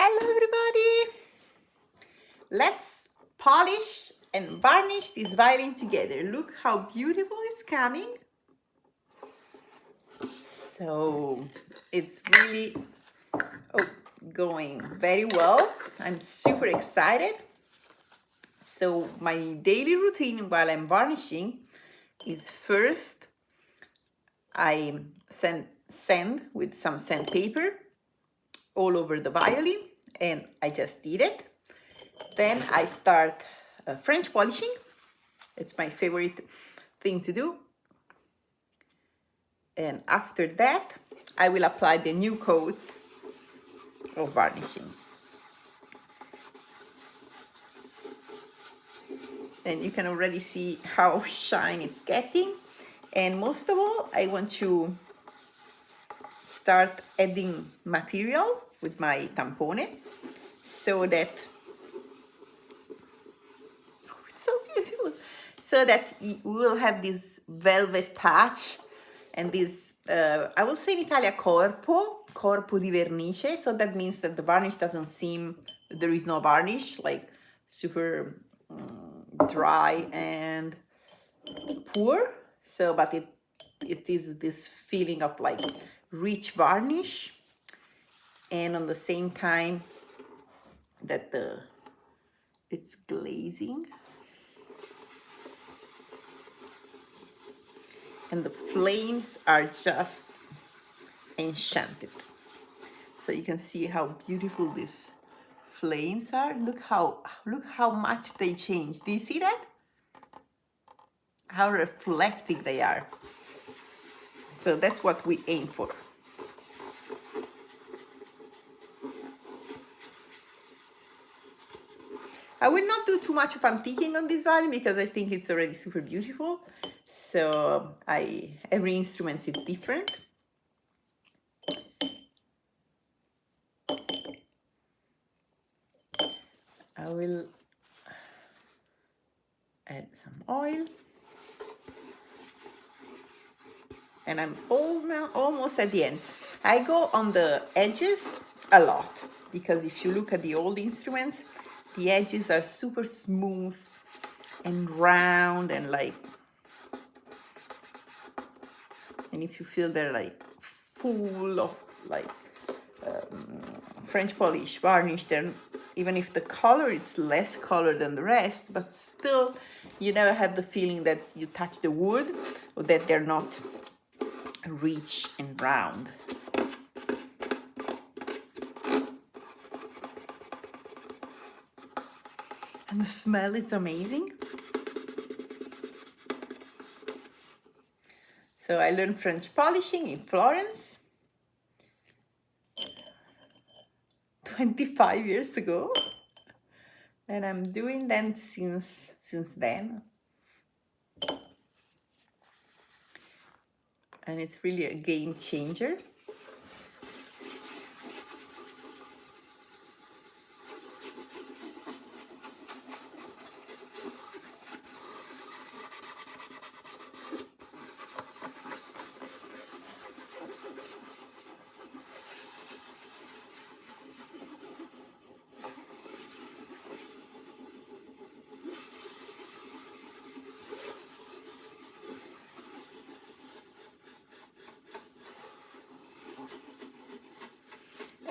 Hello everybody! Let's polish and varnish this violin together. Look how beautiful it's coming. So it's really going very well. I'm super excited. So my daily routine while I'm varnishing is first I sand with some sandpaper all over the violin, and I just did it. Then I start French polishing. It's my favorite thing to do. And after that, I will apply the new coat of varnishing. And you can already see how shiny it's getting. And most of all, I want to start adding material with my tampone so that so beautiful, so that we will have this velvet touch and this I will say in Italian corpo di vernice, so that means that the varnish doesn't seem, there is no varnish, like super dry and poor. So but it is this feeling of like rich varnish, and on the same time that it's glazing. And the flames are just enchanted. So you can see how beautiful these flames are. Look how much they change. Do you see that? How reflective they are. So that's what we aim for. I will not do too much of antiquing on this violin because I think it's already super beautiful. So every instrument is different. I will add some oil. And I'm almost at the end. I go on the edges a lot because if you look at the old instruments, the edges are super smooth and round and like, and if you feel they're like full of like French polish varnish, then even if the color is less color than the rest, but still you never have the feeling that you touch the wood or that they're not rich and round. And the smell is amazing. So I learned French polishing in Florence 25 years ago, and I'm doing that since then. And it's really a game changer.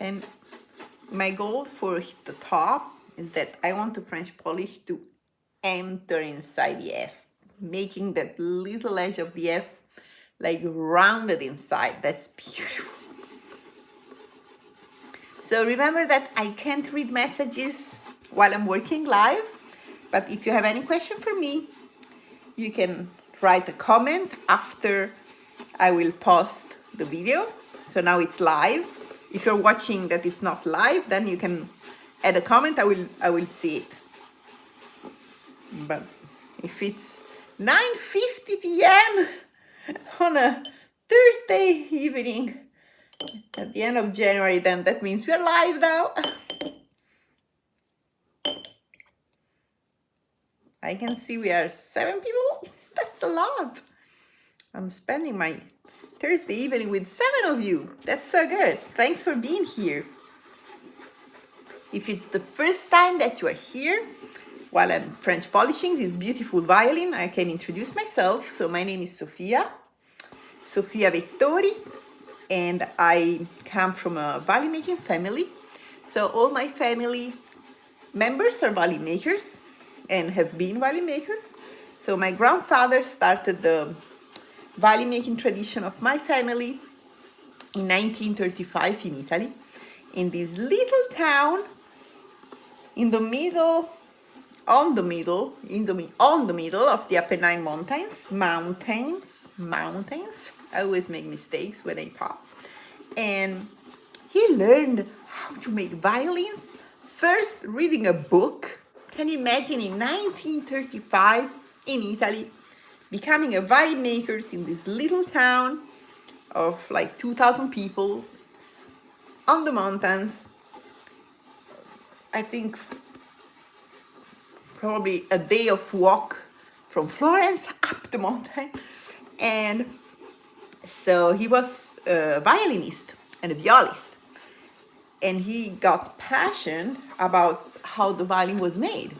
And my goal for the top is that I want the French polish to enter inside the F, making that little edge of the F like rounded inside. That's beautiful. So remember that I can't read messages while I'm working live, but if you have any question for me, you can write a comment after I will post the video. So now it's live. If you're watching that it's not live, then you can add a comment. I will see it. But if it's 9:50 p.m. on a Thursday evening at the end of January, then that means we're live now. I can see we are 7 people. That's a lot. I'm spending my Thursday evening with 7 of you. That's so good. Thanks for being here. If it's the first time that you are here while I'm French polishing this beautiful violin, I can introduce myself. So my name is Sofia Vettori, and I come from a violin making family. So all my family members are violin makers and have been violin makers. So my grandfather started the violin making tradition of my family in 1935 in Italy, in this little town in the middle, on the middle of the Apennine mountains. I always make mistakes when I talk. And he learned how to make violins first reading a book. Can you imagine, in 1935 in Italy, becoming a violin maker in this little town of like 2,000 people on the mountains? I think probably a day of walk from Florence up the mountain. And so he was a violinist and a violist. And he got passionate about how the violin was made.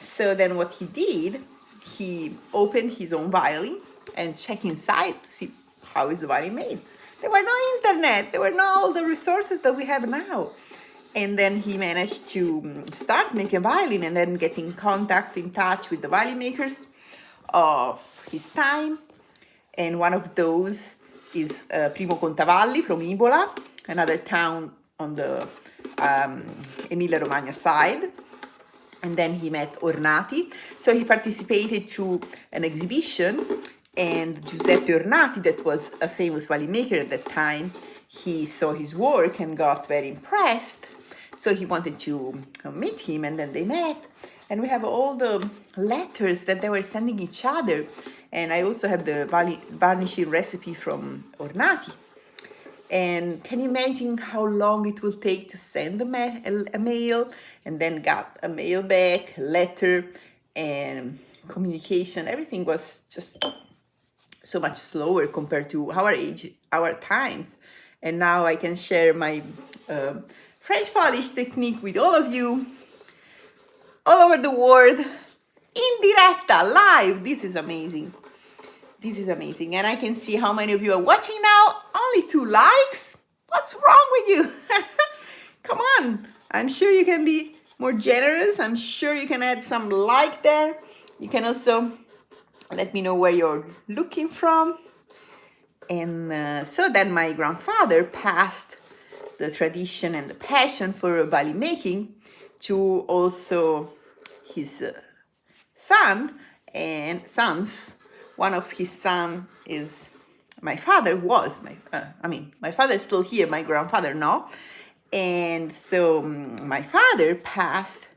So then what he did, he opened his own violin and checked inside to see how is the violin made. There were no internet, there were no all the resources that we have now. And then he managed to start making violin and then get in touch with the violin makers of his time. And one of those is Primo Contavalli from Ibola, another town on the Emilia-Romagna side. And then he met Ornati. So he participated to an exhibition, and Giuseppe Ornati, that was a famous violin maker at that time, he saw his work and got very impressed. So he wanted to meet him, and then they met. And we have all the letters that they were sending each other. And I also have the varnishing recipe from Ornati. And can you imagine how long it will take to send a mail, and then got a mail back, a letter, and communication? Everything was just so much slower compared to our age, our times. And now I can share my French polish technique with all of you, all over the world, in diretta, live. This is amazing. This is amazing. And I can see how many of you are watching now. Only 2 likes? What's wrong with you? Come on. I'm sure you can be more generous. I'm sure you can add some like there. You can also let me know where you're looking from. And so then my grandfather passed the tradition and the passion for violin making to also his son and sons. One of his sons is my father, my father is still here, my grandfather no. And so my father passed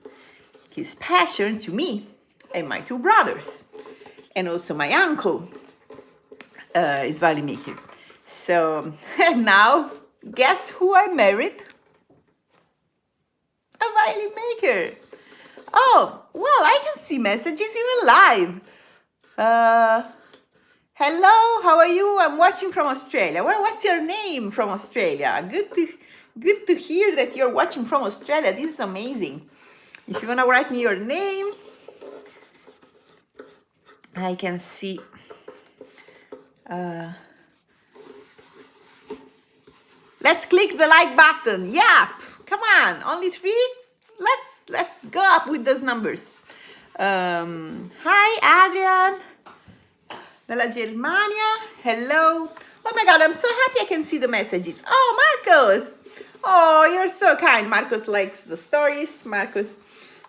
his passion to me and my 2 brothers. And also my uncle is violin maker. So now, guess who I married? A violin maker. Oh, well, I can see messages even live. Hello, how are you? I'm watching from Australia. Well, what's your name from Australia? Good to hear that you're watching from Australia. This is amazing. If you want to write me your name, I can see. Let's click the like button. Yeah, come on, only 3. Let's go up with those numbers. Hi, Adrian. Dalla Germania. Hello. Oh my God, I'm so happy I can see the messages. Oh, Marcos. Oh, you're so kind. Marcos likes the stories. Marcos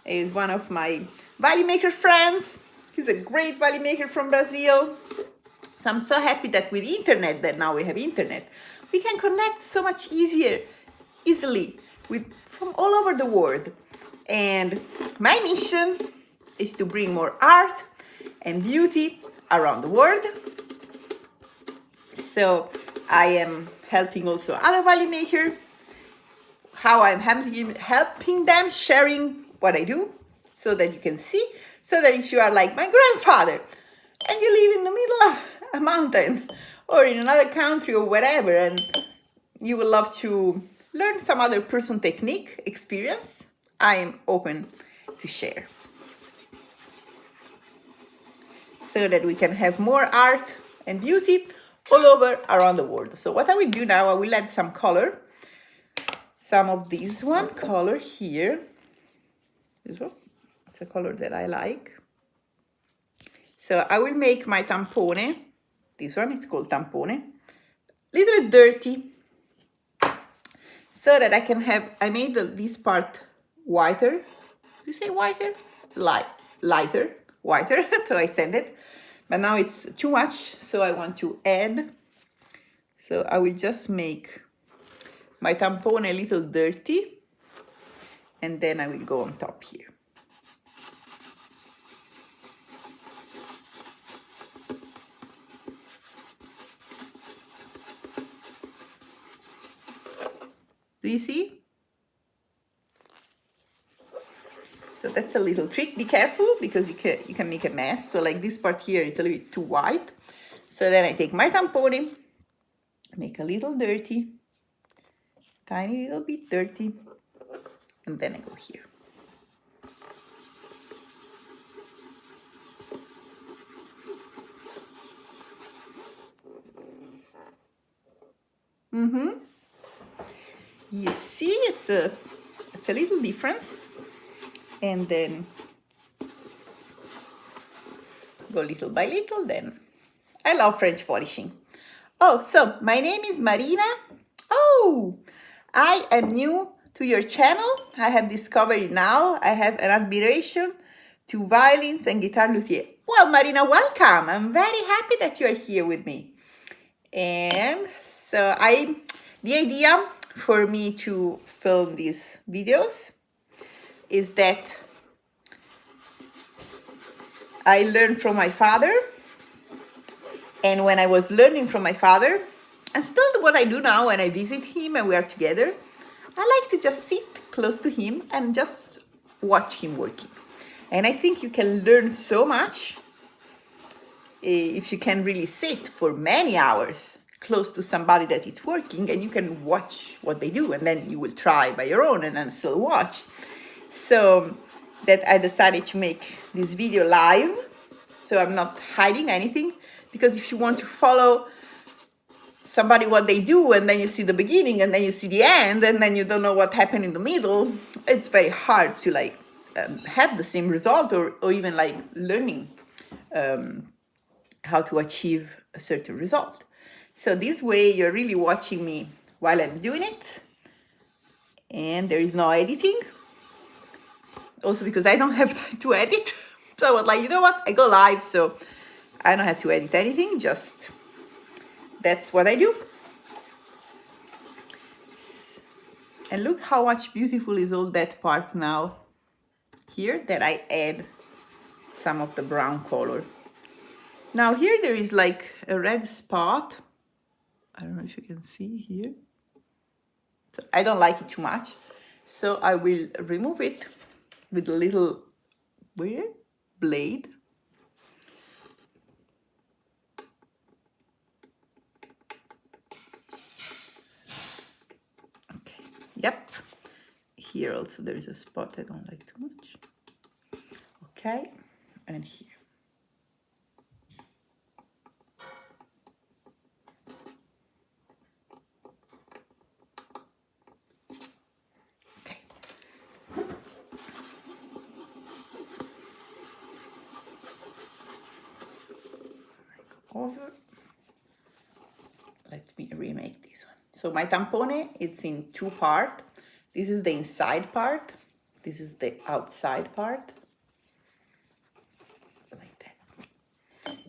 is one of my violin maker friends. He's a great violin maker from Brazil. So I'm so happy that with internet, that now we have internet, we can connect so much easily from all over the world. And my mission is to bring more art and beauty around the world. So I am helping also other violin makers, how I'm helping them, sharing what I do, so that you can see, so that if you are like my grandfather and you live in the middle of a mountain or in another country or wherever, and you would love to learn some other person technique, experience, I am open to share, so that we can have more art and beauty all over around the world. So what I will do now, I will add some color. Some of this one color here. This one, it's a color that I like. So I will make my tampone. This one is called tampone. Little bit dirty, so that I can have, I made this part whiter. Do you say whiter? Lighter, whiter. So I send it, but now it's too much, so I want to add. So I will just make my tampone a little dirty, and then I will go on top here. Do you see? So that's a little trick. Be careful, because you can make a mess. So like this part here, it's a little bit too white. So then I take my tampone, make a little dirty, tiny little bit dirty, and then I go here. You see, it's a little difference. And then go little by little. Then I love French polishing. Oh, so my name is Marina. Oh, I am new to your channel. I have discovered now. I have an admiration to violins and guitar luthier. Well, Marina, welcome. I'm very happy that you are here with me. And so the idea for me to film these videos is that I learned from my father, and when I was learning from my father, and still what I do now when I visit him and we are together, I like to just sit close to him and just watch him working. And I think you can learn so much if you can really sit for many hours close to somebody that is working, and you can watch what they do, and then you will try by your own and then still watch. So that I decided to make this video live, so I'm not hiding anything, because if you want to follow somebody what they do, and then you see the beginning and then you see the end, and then you don't know what happened in the middle, it's very hard to like have the same result, or even like learning how to achieve a certain result. So this way you're really watching me while I'm doing it, and there is no editing. Also because I don't have time to edit. So I was like, you know what? I go live, so I don't have to edit anything. Just, that's what I do. And look how much beautiful is all that part now. Here that I add some of the brown color. Now here there is like a red spot. I don't know if you can see here. So I don't like it too much. So I will remove it with a little blade. Okay, yep. Here also there is a spot I don't like too much. Okay, and here. Over. Let me remake this one. So my tampone, it's in two parts. This is the inside part. This is the outside part. Like that.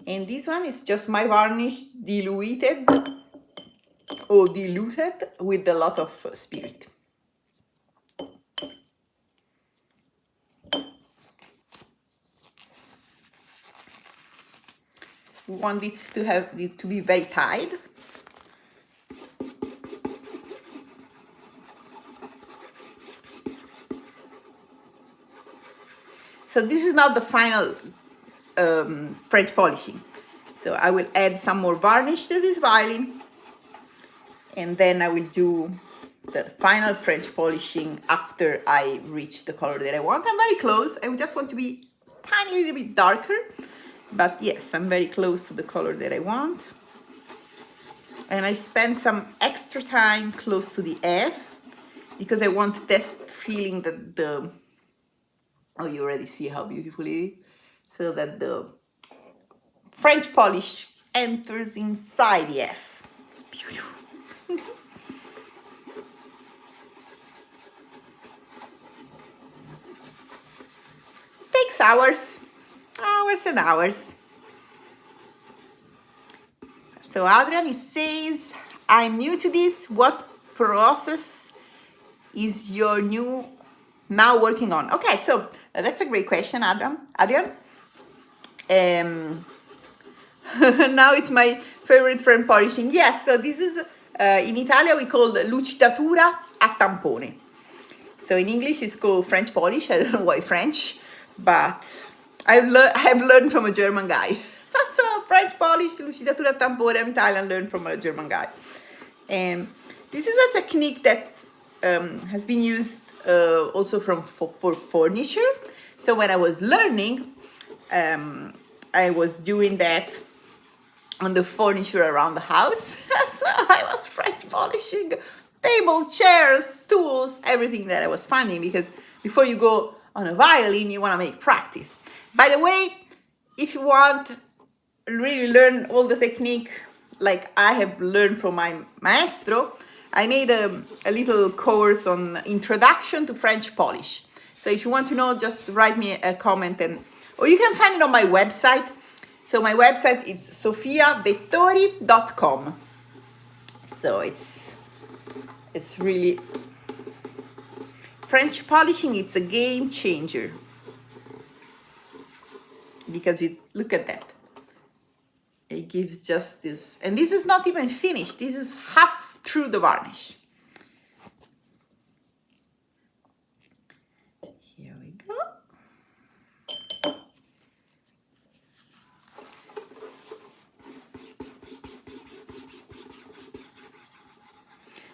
And this one is just my varnish diluted with a lot of spirit. We want this to be very tight. So this is not the final French polishing. So I will add some more varnish to this violin, and then I will do the final French polishing after I reach the color that I want. I'm very close. I just want to be tiny little bit darker, but yes, I'm very close to the color that I want. And I spend some extra time close to the F because I want this feeling that the, oh, you already see how beautiful it is, so that the French polish enters inside the F. It's beautiful. Takes hours and hours. So Adrian says, I'm new to this. What process is your new now working on? Okay, so that's a great question, Adrian. Now it's my favorite French polishing. Yes, so this is, in Italia we call lucidatura a tampone. So in English it's called French polish. I don't know why French, but I've learned from a German guy. So French polish, lucidatura tampone, I'm Italian, learned from a German guy. And this is a technique that has been used also for furniture. So when I was learning, I was doing that on the furniture around the house. So I was French polishing table, chairs, stools, everything that I was finding, because before you go on a violin, you want to make practice. By the way, if you want really learn all the technique like I have learned from my maestro, I made a little course on introduction to French polish. So if you want to know, just write me a comment, or you can find it on my website. So my website is sofiavettori.com. So it's really, French polishing, it's a game changer. Because look at that. It gives just this, and this is not even finished. This is half through the varnish. Here we go.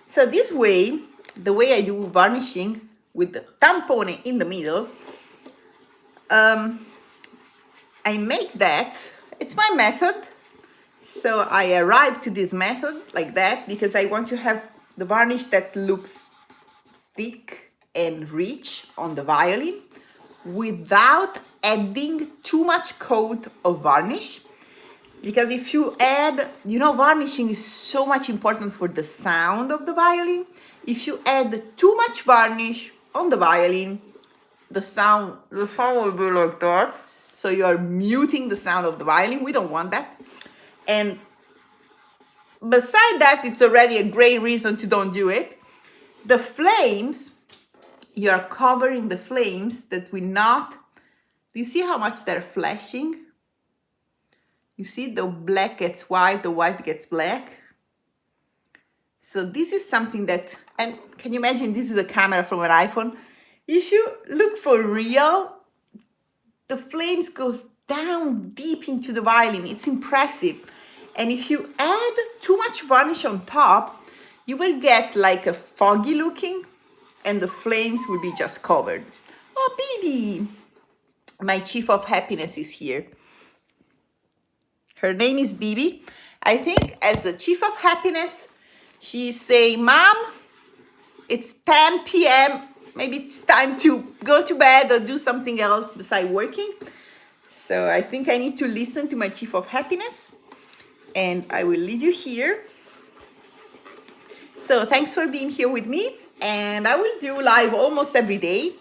So this way, the way I do varnishing with the tampone in the middle, I make that, it's my method. So I arrived to this method like that because I want to have the varnish that looks thick and rich on the violin without adding too much coat of varnish. Because if you add, varnishing is so much important for the sound of the violin. If you add too much varnish on the violin, the sound will be like that. So you are muting the sound of the violin. We don't want that. And beside that, it's already a great reason to don't do it. The flames, you are covering the flames that will not, do you see how much they're flashing? You see the black gets white, the white gets black. So this is something that, and can you imagine this is a camera from an iPhone? If you look for real, the flames goes down deep into the violin. It's impressive. And if you add too much varnish on top, you will get like a foggy looking and the flames will be just covered. Oh, Bibi, my chief of happiness is here. Her name is Bibi. I think as a chief of happiness, she's saying, Mom, it's 10 p.m. Maybe it's time to go to bed or do something else besides working. So I think I need to listen to my chief of happiness. And I will leave you here. So thanks for being here with me. And I will do live almost every day.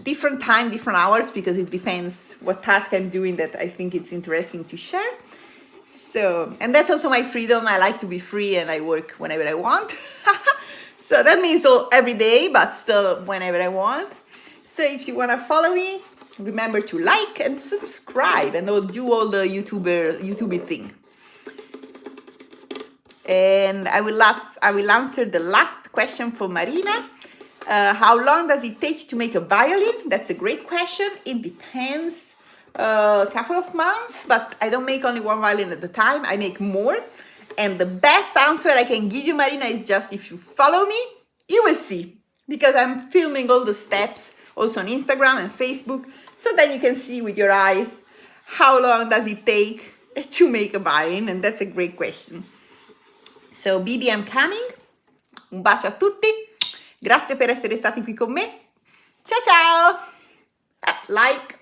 Different time, different hours, because it depends what task I'm doing that I think it's interesting to share. So, and that's also my freedom. I like to be free and I work whenever I want. So that means every day, but still whenever I want. So if you want to follow me, remember to like and subscribe, and I'll do all the YouTube thing. And I will answer the last question for Marina. How long does it take to make a violin? That's a great question. It depends. A couple of months, but I don't make only one violin at a time. I make more. And the best answer I can give you, Marina, is just if you follow me You will see, because I'm filming all the steps also on Instagram and Facebook, so that you can see with your eyes how long does it take to make a violin, and that's a great question. So Bibi, I'm coming. Un bacio a tutti. Grazie per essere stati qui con me. Ciao ciao. Like.